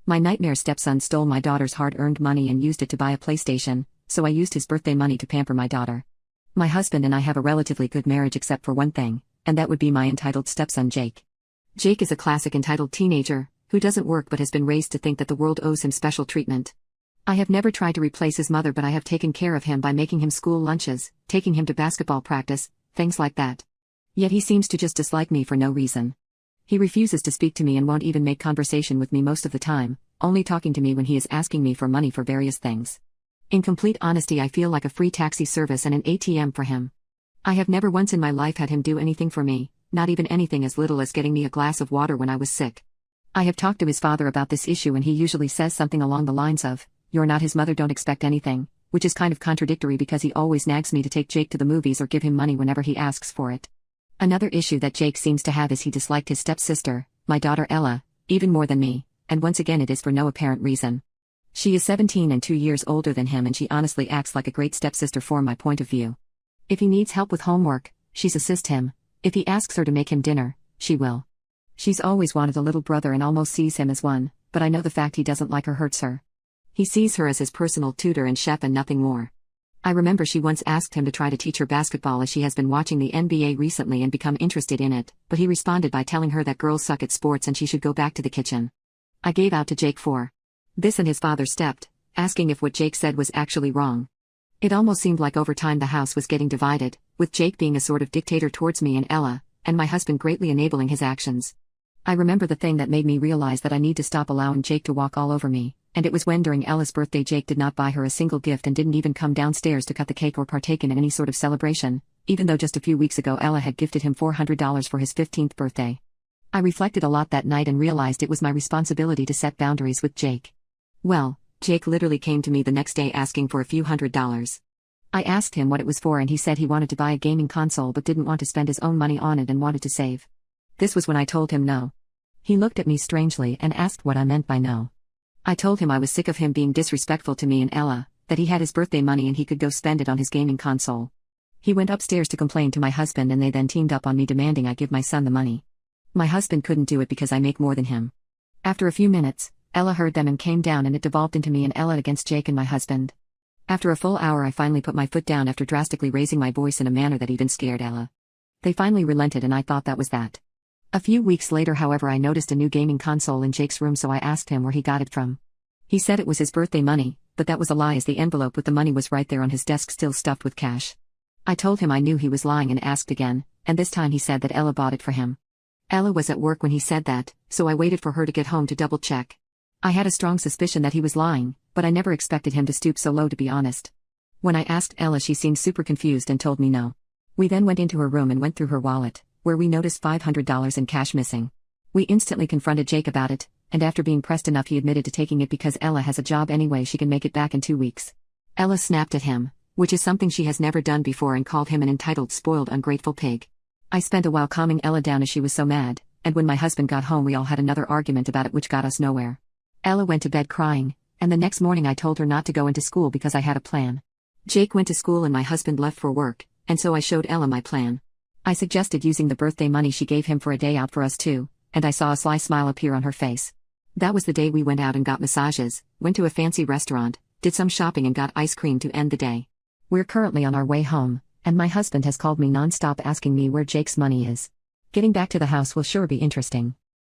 My nightmare stepson stole my daughter's hard-earned money and used it to buy a PlayStation, so I used his birthday money to pamper my daughter. My husband and I have a relatively good marriage except for one thing, and that would be my entitled stepson Jake. Jake is a classic entitled teenager, who doesn't work but has been raised to think that the world owes him special treatment. I have never tried to replace his mother, but I have taken care of him by making him school lunches, taking him to basketball practice, things like that. Yet he seems to just dislike me for no reason. He refuses to speak to me and won't even make conversation with me most of the time, only talking to me when he is asking me for money for various things. In complete honesty, I feel like a free taxi service and an ATM for him. I have never once in my life had him do anything for me, not even anything as little as getting me a glass of water when I was sick. I have talked to his father about this issue and he usually says something along the lines of, "You're not his mother, don't expect anything," which is kind of contradictory because he always nags me to take Jake to the movies or give him money whenever he asks for it. Another issue that Jake seems to have is he disliked his stepsister, my daughter Ella, even more than me, and once again it is for no apparent reason. She is 17 and 2 years older than him, and she honestly acts like a great stepsister from my point of view. If he needs help with homework, she's assist him. If he asks her to make him dinner, she will. She's always wanted a little brother and almost sees him as one, but I know the fact he doesn't like her hurts her. He sees her as his personal tutor and chef and nothing more. I remember she once asked him to try to teach her basketball as she has been watching the NBA recently and become interested in it, but he responded by telling her that girls suck at sports and she should go back to the kitchen. I gave out to Jake for this, and his father stepped, asking if what Jake said was actually wrong. It almost seemed like over time the house was getting divided, with Jake being a sort of dictator towards me and Ella, and my husband greatly enabling his actions. I remember the thing that made me realize that I need to stop allowing Jake to walk all over me, and it was when during Ella's birthday Jake did not buy her a single gift and didn't even come downstairs to cut the cake or partake in any sort of celebration, even though just a few weeks ago Ella had gifted him $400 for his 15th birthday. I reflected a lot that night and realized it was my responsibility to set boundaries with Jake. Well, Jake literally came to me the next day asking for a few $100s. I asked him what it was for and he said he wanted to buy a gaming console but didn't want to spend his own money on it and wanted to save. This was when I told him no. He looked at me strangely and asked what I meant by no. I told him I was sick of him being disrespectful to me and Ella, that he had his birthday money and he could go spend it on his gaming console. He went upstairs to complain to my husband and they then teamed up on me demanding I give my son the money. My husband couldn't do it because I make more than him. After a few minutes, Ella heard them and came down and it devolved into me and Ella against Jake and my husband. After a full hour I finally put my foot down after drastically raising my voice in a manner that even scared Ella. They finally relented and I thought that was that. A few weeks later, however, I noticed a new gaming console in Jake's room, so I asked him where he got it from. He said it was his birthday money, but that was a lie as the envelope with the money was right there on his desk still stuffed with cash. I told him I knew he was lying and asked again, and this time he said that Ella bought it for him. Ella was at work when he said that, so I waited for her to get home to double check. I had a strong suspicion that he was lying, but I never expected him to stoop so low, to be honest. When I asked Ella, she seemed super confused and told me no. We then went into her room and went through her wallet, where we noticed $500 in cash missing. We instantly confronted Jake about it, and after being pressed enough he admitted to taking it because Ella has a job anyway, she can make it back in 2 weeks. Ella snapped at him, which is something she has never done before, and called him an entitled, spoiled, ungrateful pig. I spent a while calming Ella down as she was so mad, and when my husband got home we all had another argument about it which got us nowhere. Ella went to bed crying, and the next morning I told her not to go into school because I had a plan. Jake went to school and my husband left for work, and so I showed Ella my plan. I suggested using the birthday money she gave him for a day out for us two, and I saw a sly smile appear on her face. That was the day we went out and got massages, went to a fancy restaurant, did some shopping and got ice cream to end the day. We're currently on our way home, and my husband has called me non-stop asking me where Jake's money is. Getting back to the house will sure be interesting.